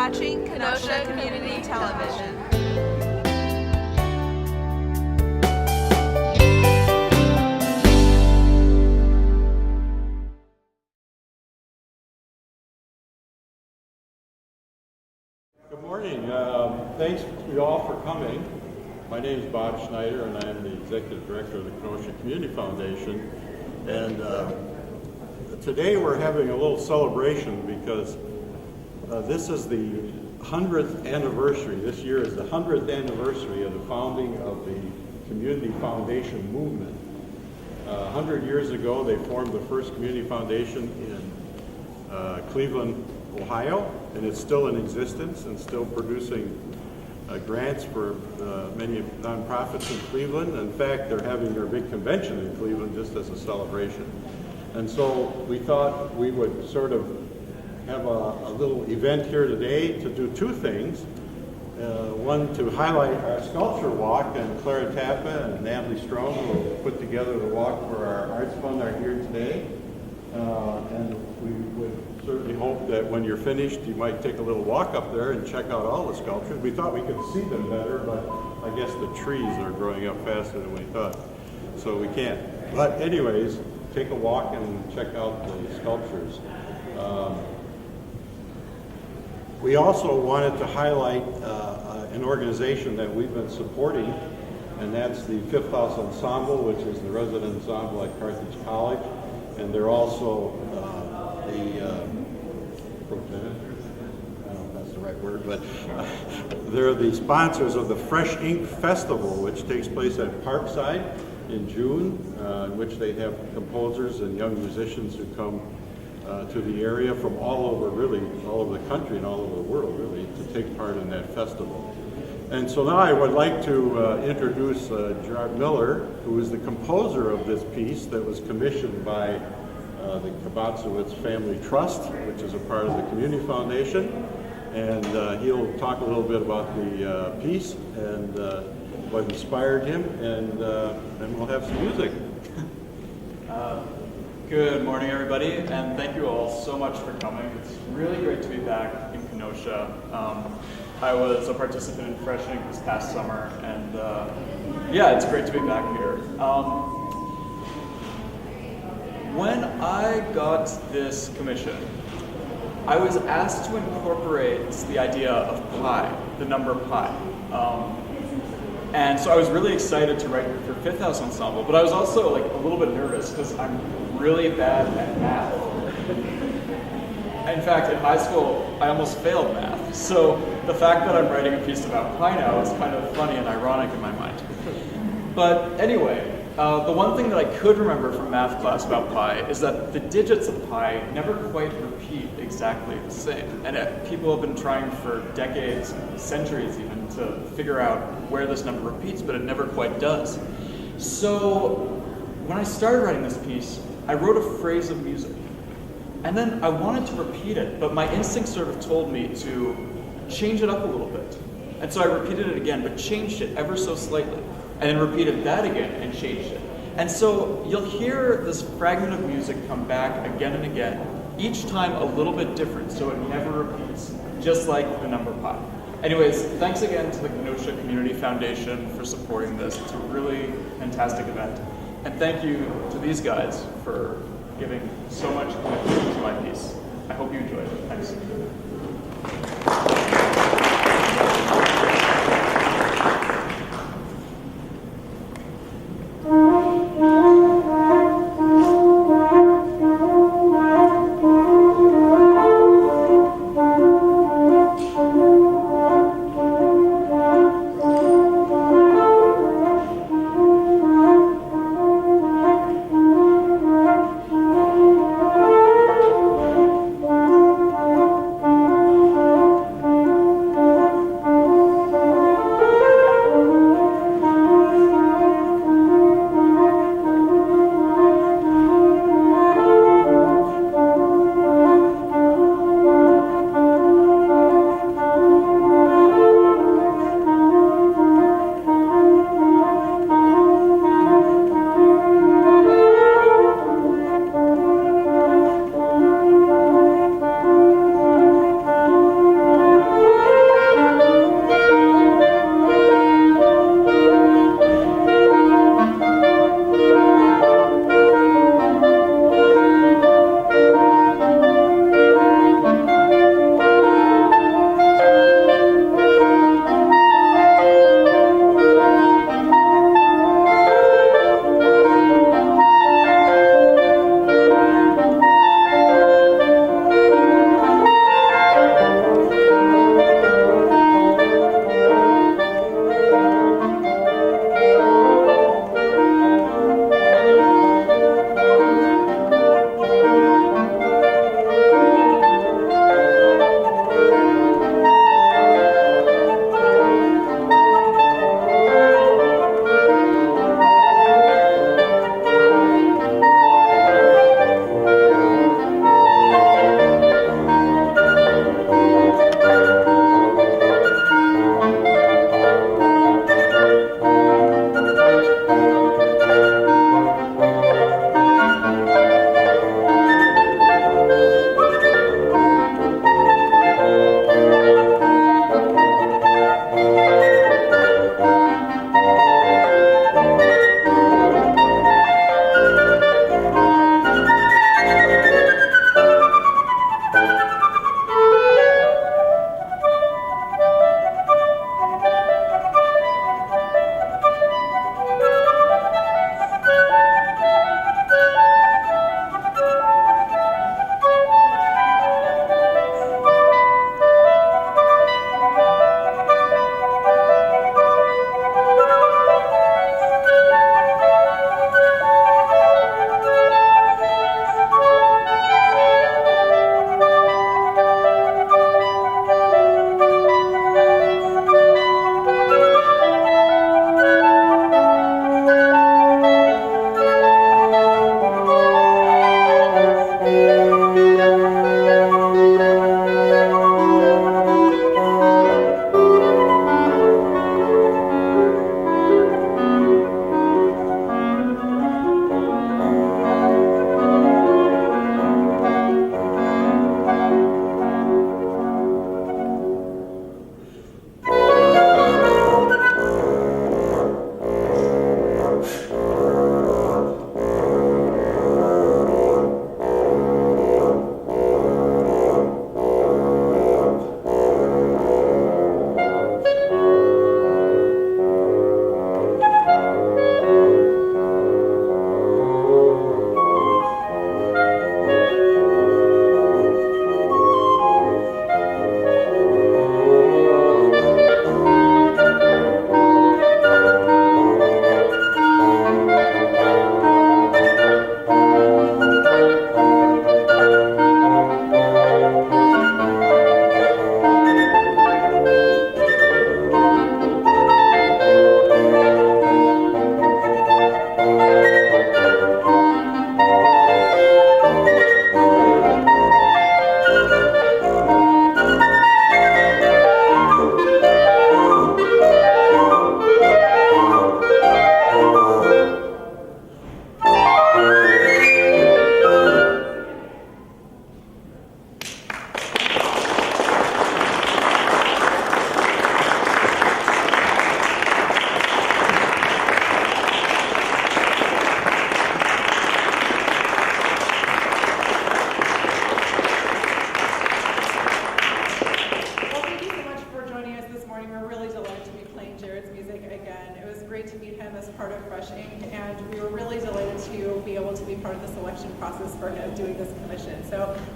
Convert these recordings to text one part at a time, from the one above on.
watching Kenosha Community Television. Good morning. Thanks to you all for coming. My name is Bob Schneider, and I am the Executive Director of the Kenosha Community Foundation. And today we're having a little celebration because this is the 100th anniversary. This year is the 100th anniversary of the founding of the Community Foundation movement. 100 years ago, they formed the first community foundation in Cleveland, Ohio, and it's still in existence and still producing grants for many nonprofits in Cleveland. In fact, they're having their big convention in Cleveland just as a celebration. And so we thought we would sort of have a little event here today to do two things. One, to highlight our sculpture walk, and Clara Tappa and Natalie Strome, who put together the walk for our Arts Fund, are here today. And we would certainly hope that when you're finished, you might take a little walk up there and check out all the sculptures. We thought we could see them better, but I guess the trees are growing up faster than we thought, so we can't. But anyways, take a walk and check out the sculptures. We also wanted to highlight an organization that we've been supporting, and that's the Fifth House Ensemble, which is the resident ensemble at Carthage College. And they're also they're the sponsors of the Fresh Ink Festival, which takes place at Parkside in June, in which they have composers and young musicians who come to the area from all over, really, all over the country and all over the world, really, to take part in that festival. And so now I would like to introduce Gerard Miller, who is the composer of this piece that was commissioned by the Kabatsowitz Family Trust, which is a part of the Community Foundation. And he'll talk a little bit about the piece and what inspired him, and then we'll have some music. Good morning, everybody, and thank you all so much for coming. It's really great to be back in Kenosha. I was a participant in Fresh Ink this past summer, and yeah, it's great to be back here. When I got this commission, I was asked to incorporate the idea of pi, the number pi. And so I was really excited to write for Fifth House Ensemble, but I was also like a little bit nervous because I'm really bad at math. In fact, in high school, I almost failed math. So the fact that I'm writing a piece about pi now is kind of funny and ironic in my mind. But anyway, the one thing that I could remember from math class about pi is that the digits of pi never quite repeat exactly the same. And people have been trying for decades, centuries even, to figure out where this number repeats, but it never quite does. So when I started writing this piece, I wrote a phrase of music. And then I wanted to repeat it, but my instinct sort of told me to change it up a little bit. And so I repeated it again, but changed it ever so slightly. And then repeated that again and changed it. And so you'll hear this fragment of music come back again and again, each time a little bit different, so it never repeats, just like the number pi. Anyways, thanks again to the Kenosha Community Foundation for supporting this. It's a really fantastic event. And thank you to these guys for giving so much commitment to my piece. I hope you enjoyed it. Thanks.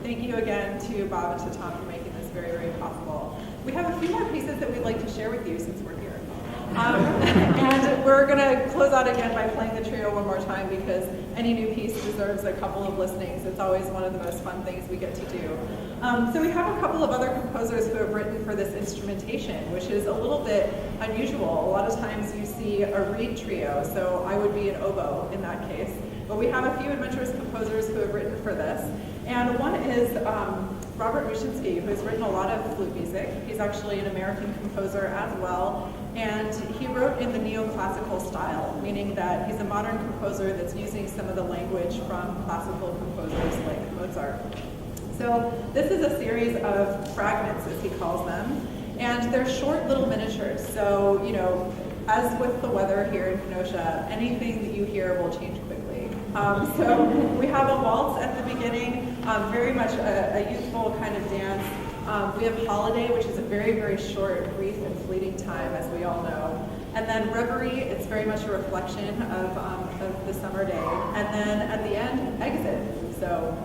thank you again to Bob and to Tom for making this very, very possible. We have a few more pieces that we'd like to share with you since we're here. And we're going to close out again by playing the trio one more time because any new piece deserves a couple of listenings. It's always one of the most fun things we get to do. So we have a couple of other composers who have written for this instrumentation, which is a little bit unusual. A lot of times you see a reed trio, so I would be an oboe in that case. But we have a few adventurous composers who have written for this. And one is Robert Muschinsky, who has written a lot of flute music. He's actually an American composer as well. And he wrote in the neoclassical style, meaning that he's a modern composer that's using some of the language from classical composers like Mozart. So this is a series of fragments, as he calls them. And they're short little miniatures. So, you know, as with the weather here in Kenosha, anything that you hear will change quickly. So we have a waltz at the beginning, very much a youthful kind of dance. We have Holiday, which is a very, very short, brief, and fleeting time, as we all know. And then Reverie, it's very much a reflection of the summer day. And then at the end, Exit. So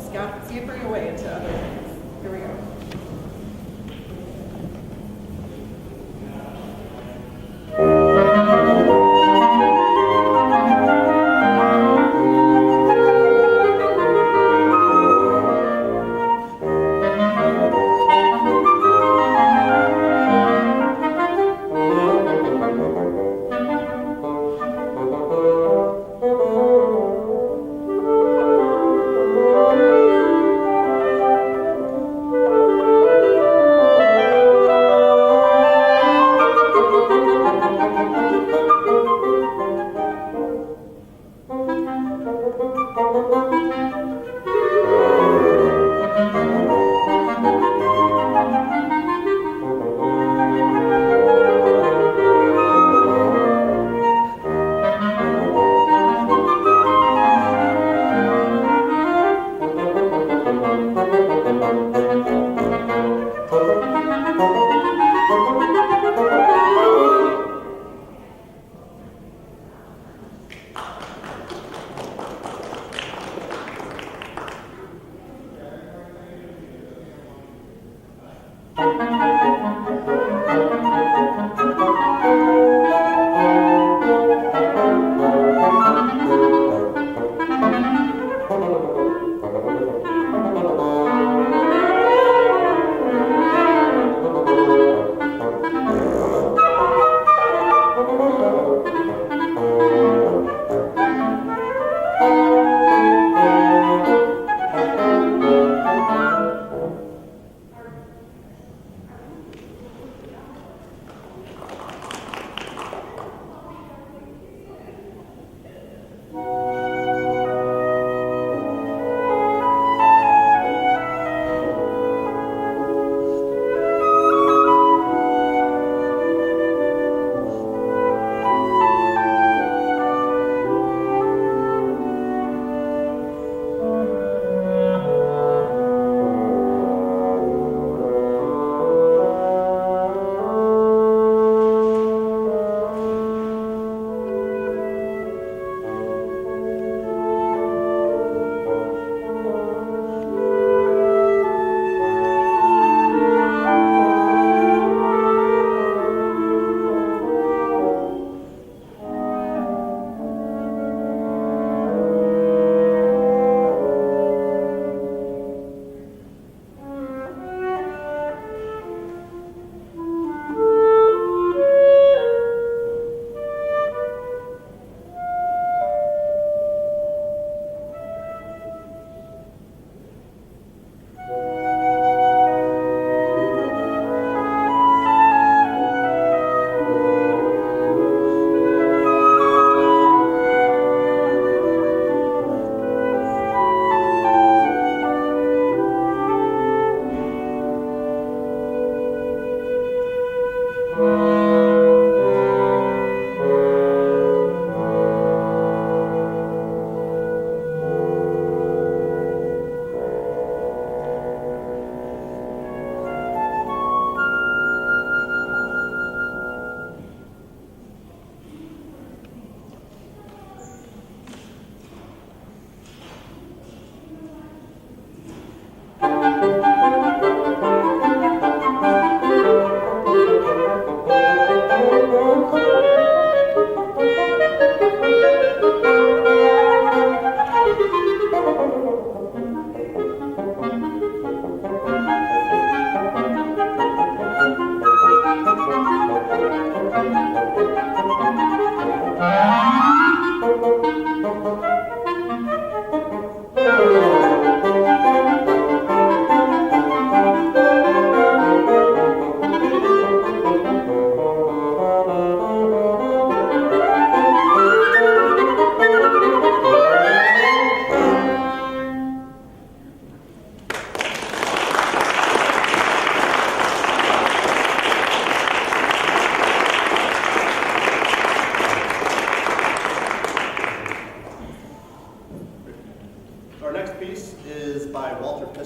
scampering away into other things. Here we go.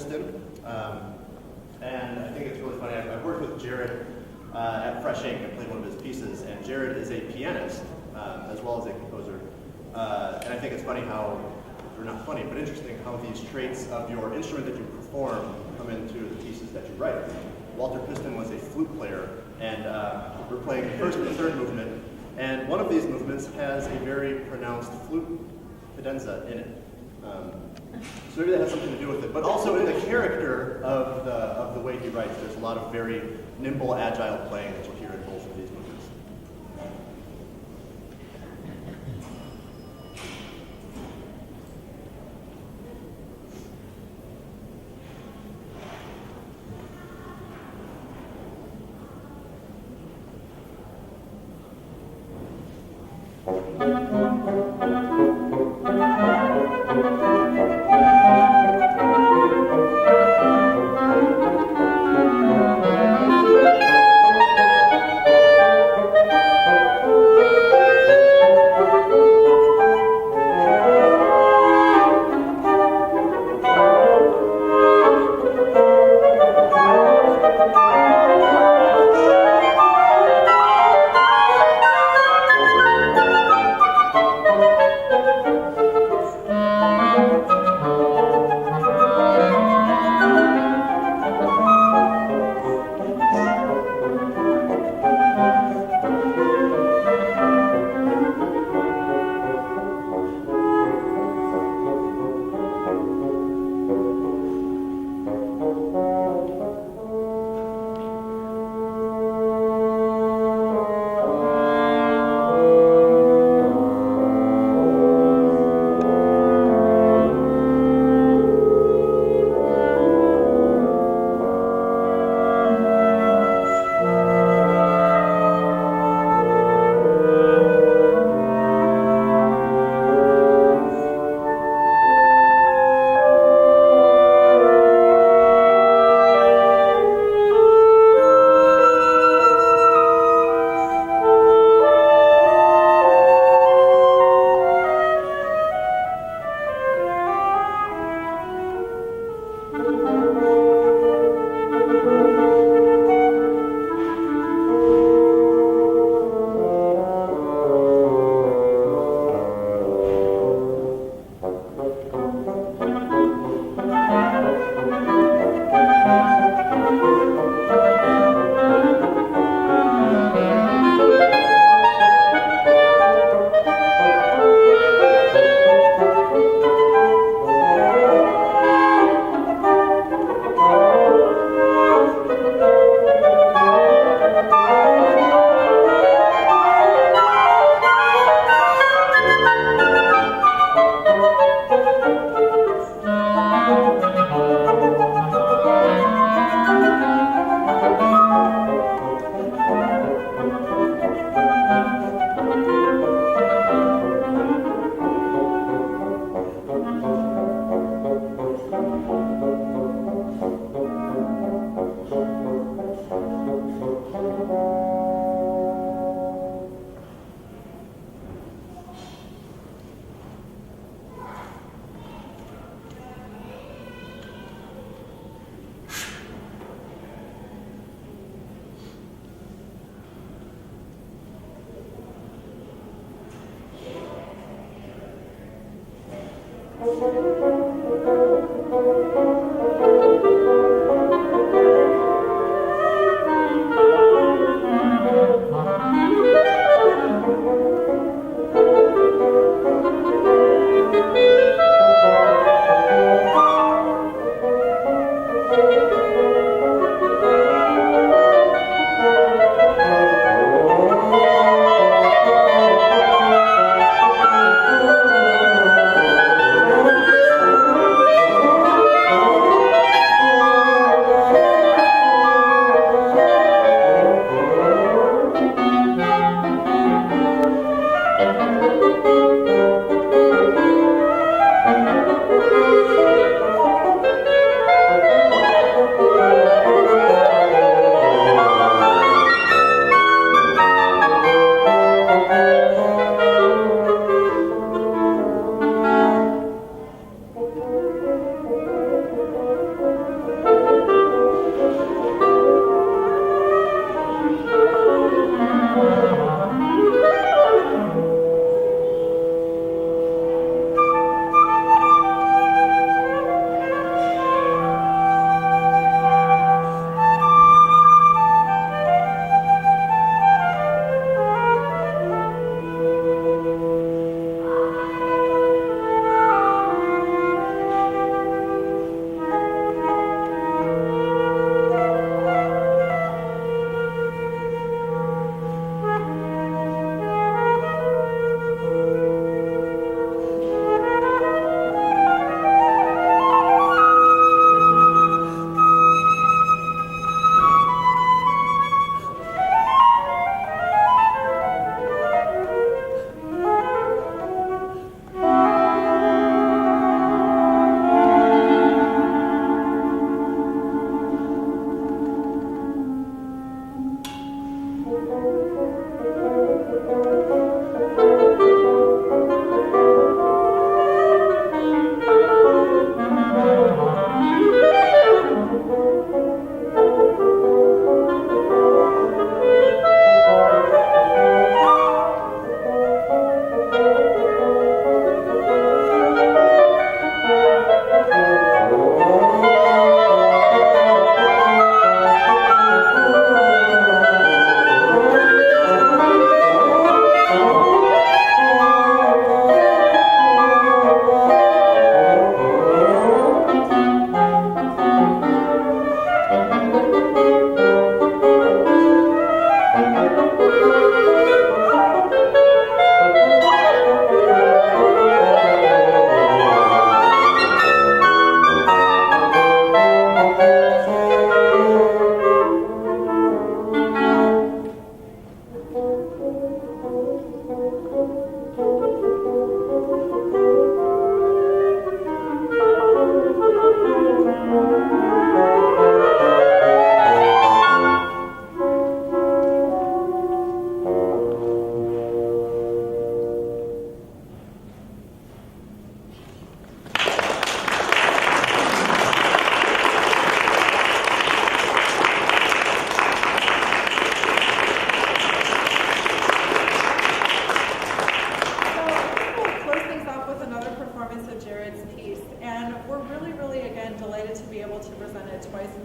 Piston. And I think it's really funny. I've worked with Jared at Fresh Ink and played one of his pieces, and Jared is a pianist as well as a composer. And I think it's funny how, or not funny, but interesting how these traits of your instrument that you perform come into the pieces that you write. Walter Piston was a flute player, and we're playing the first and third movement, and one of these movements has a very pronounced flute cadenza in it. So maybe that has something to do with it. But also in the character of the way he writes, there's a lot of very nimble, agile playing that you'll hear in both of these movements.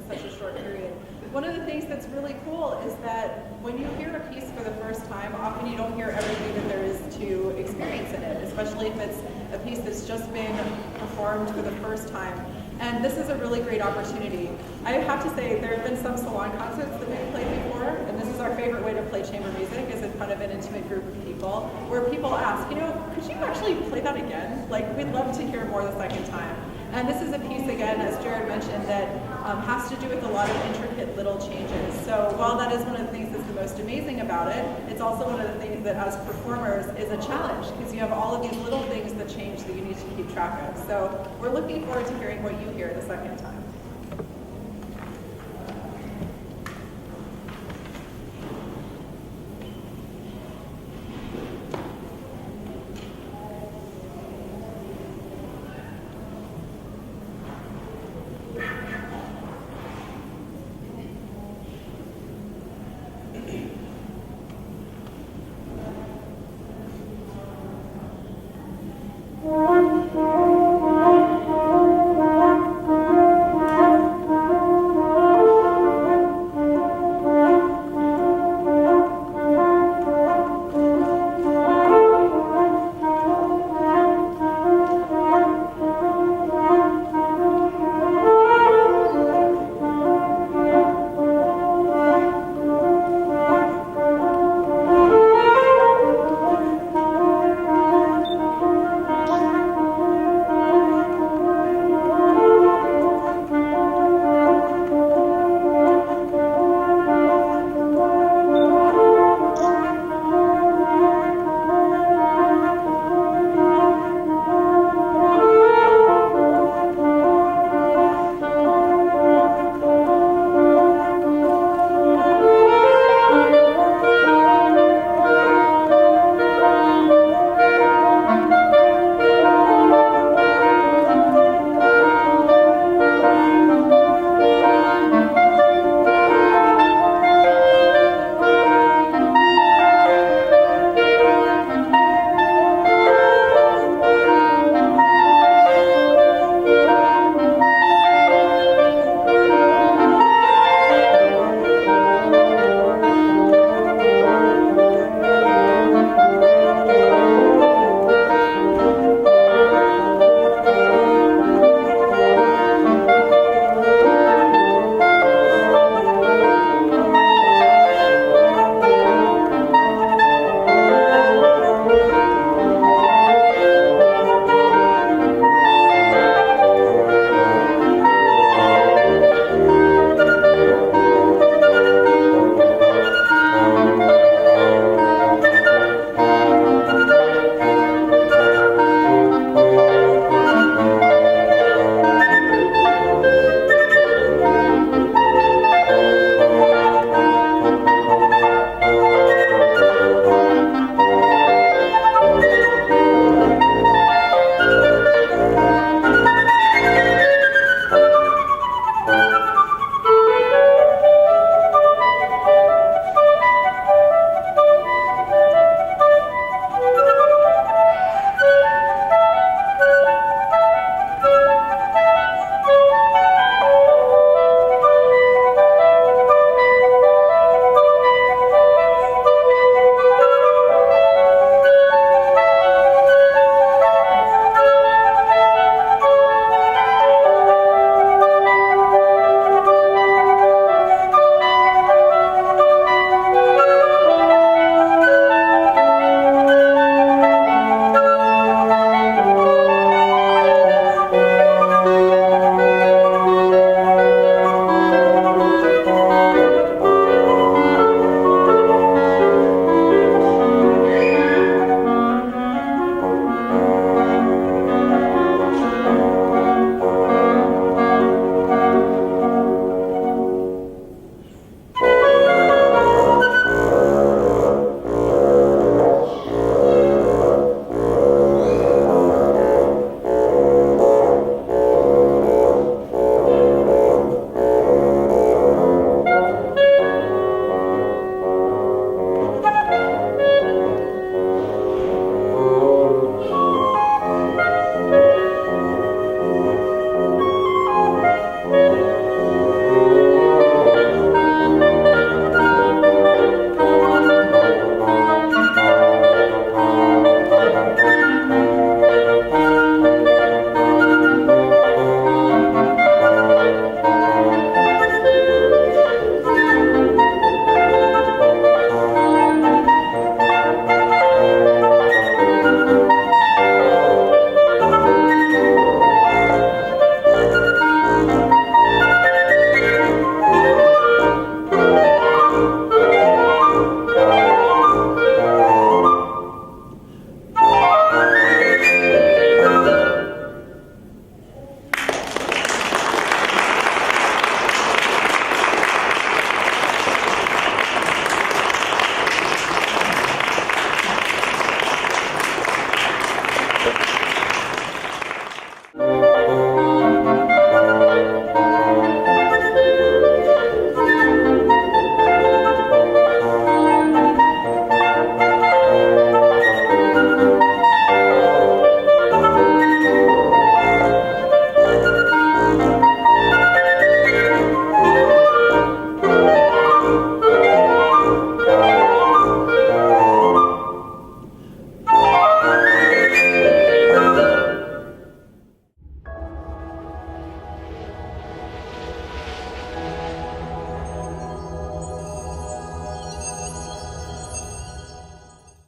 in such a short period. One of the things that's really cool is that when you hear a piece for the first time, often you don't hear everything that there is to experience in it, especially if it's a piece that's just been performed for the first time. And this is a really great opportunity. I have to say, there have been some salon concerts that we've played before, and this is our favorite way to play chamber music, is in front of an intimate group of people, where people ask, you know, could you actually play that again? Like, we'd love to hear more the second time. And this is a piece, again, as Jared mentioned, that has to do with a lot of intricate little changes. So while that is one of the things that's the most amazing about it, it's also one of the things that as performers is a challenge, because you have all of these little things that change that you need to keep track of. So we're looking forward to hearing what you hear the second time.